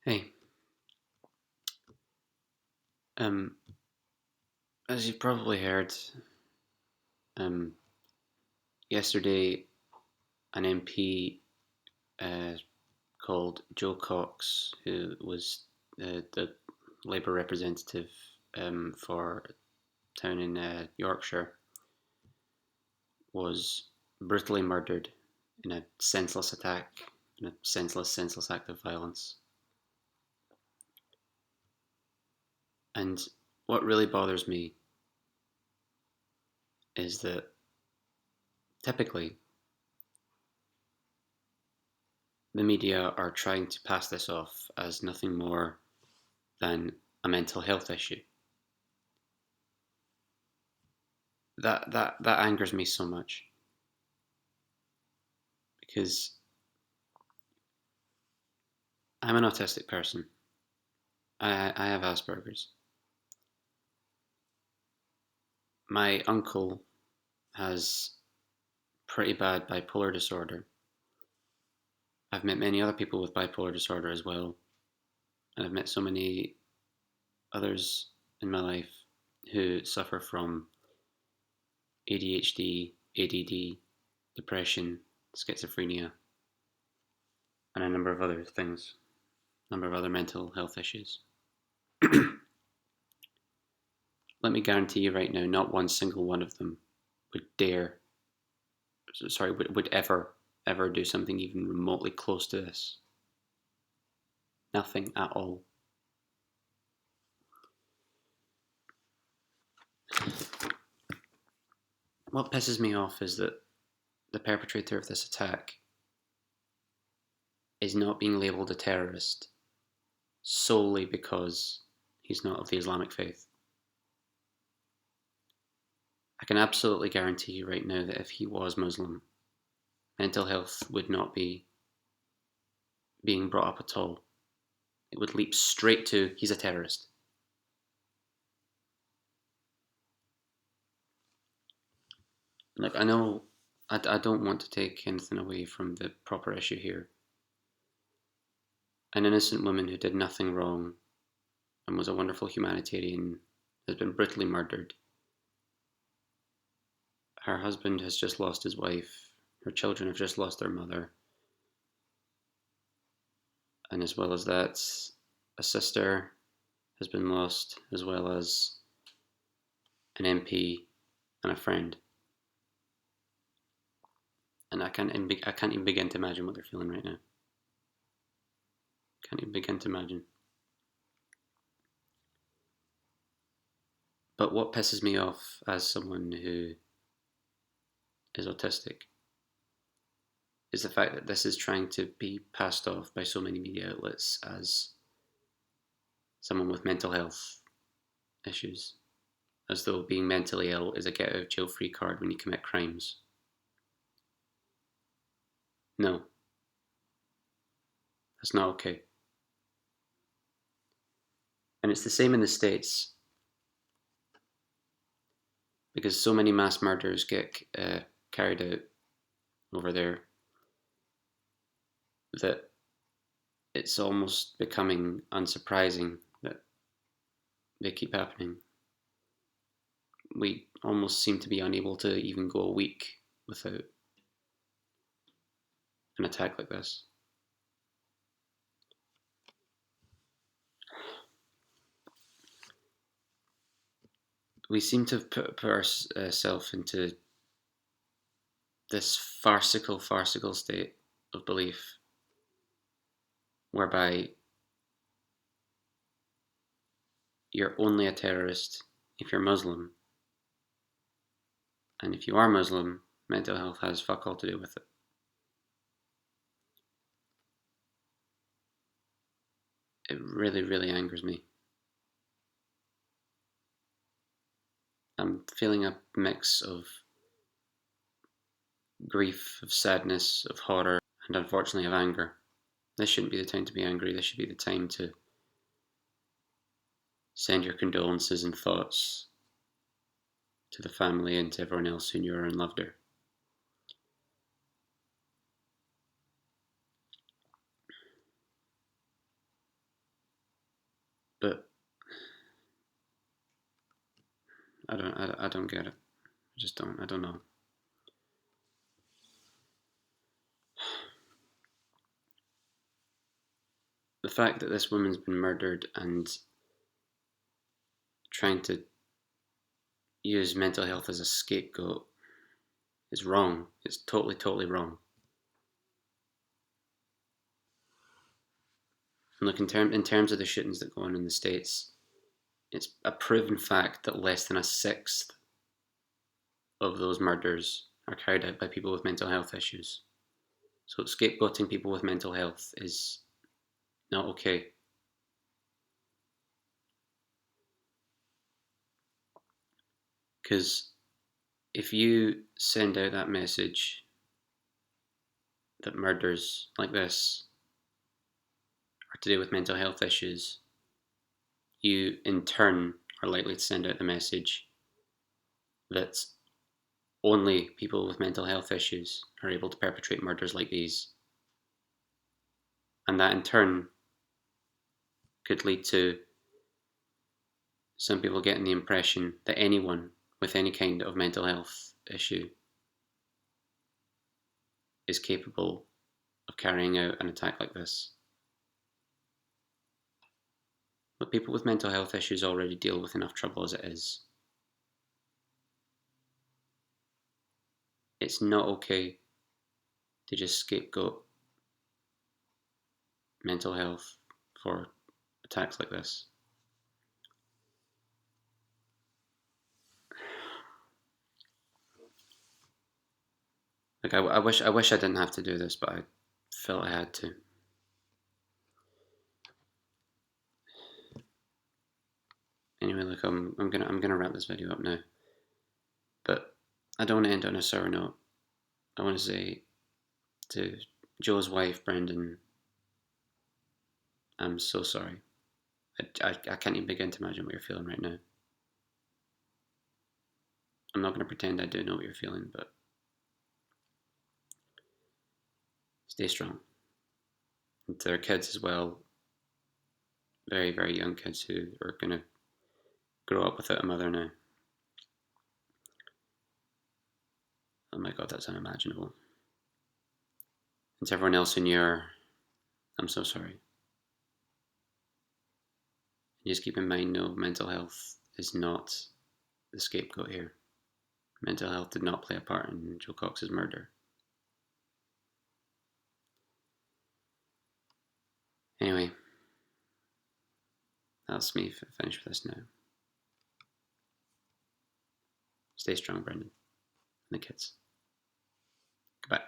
Hey, um, as you've probably heard, um, yesterday an MP uh, called Joe Cox, who was the Labour representative for a town in Yorkshire, was brutally murdered in a senseless attack, in a senseless act of violence. And what really bothers me is that typically the media are trying to pass this off as nothing more than a mental health issue. That angers me so much because I'm an autistic person. I have Asperger's. My uncle has pretty bad bipolar disorder. I've met many other people with bipolar disorder as well, and I've met so many others in my life who suffer from ADHD, ADD, depression, schizophrenia, and a number of other things, a number of other mental health issues. Let me guarantee you right now, not one single one of them would dare, sorry, would ever do something even remotely close to this. Nothing at all. What pisses me off is that the perpetrator of this attack is not being labelled a terrorist solely because he's not of the Islamic faith. I can absolutely guarantee you right now that if he was Muslim, mental health would not be being brought up at all. It would leap straight to he's a terrorist. Look, I know I don't want to take anything away from the proper issue here. An innocent woman who did nothing wrong and was a wonderful humanitarian has been brutally murdered. Her husband has just lost his wife. Her children have just lost their mother. And as well as that, a sister has been lost, as well as an MP and a friend. And I can't even begin to imagine what they're feeling right now. Can't even begin to imagine. But what pisses me off as someone who is autistic is the fact that this is trying to be passed off by so many media outlets as someone with mental health issues, as though being mentally ill is a get out of jail free card when you commit crimes. No, that's not okay. And it's the same in the States because so many mass murders get carried out over there that it's almost becoming unsurprising that they keep happening. We almost seem to be unable to even go a week without an attack like this. We seem to put ourselves into this farcical state of belief whereby you're only a terrorist if you're Muslim, and if you are Muslim, mental health has fuck all to do with it. It really angers me. I'm feeling a mix of grief, of sadness, of horror, and unfortunately of anger. This shouldn't be the time to be angry. This should be the time to send your condolences and thoughts to the family and to everyone else who knew her and loved her. I don't get it. I just don't. I don't know. The fact that this woman's been murdered and trying to use mental health as a scapegoat is wrong. It's totally, totally wrong. And look, in terms of the shootings that go on in the States, it's a proven fact that less than a sixth of those murders are carried out by people with mental health issues. So scapegoating people with mental health is not okay. Because if you send out that message that murders like this are to do with mental health issues, you in turn are likely to send out the message that only people with mental health issues are able to perpetrate murders like these. And that in turn could lead to some people getting the impression that anyone with any kind of mental health issue is capable of carrying out an attack like this. But people with mental health issues already deal with enough trouble as it is. It's not okay to just scapegoat mental health for attacks like this. Like I wish I didn't have to do this, but I felt I had to. Anyway, look, I'm gonna wrap this video up now. But I don't want to end on a sour note. I want to say to Joe's wife, Brendan, I'm so sorry. I can't even begin to imagine what you're feeling right now. I'm not going to pretend I do know what you're feeling, but stay strong. And to their kids as well, very, very young kids who are going to grow up without a mother now. Oh my God, that's unimaginable. And to everyone else in your, I'm so sorry. And just keep in mind, no, mental health is not the scapegoat here. Mental health did not play a part in Joe Cox's murder. Anyway, that's me finished with this now. Stay strong, Brendan. And the kids. Goodbye.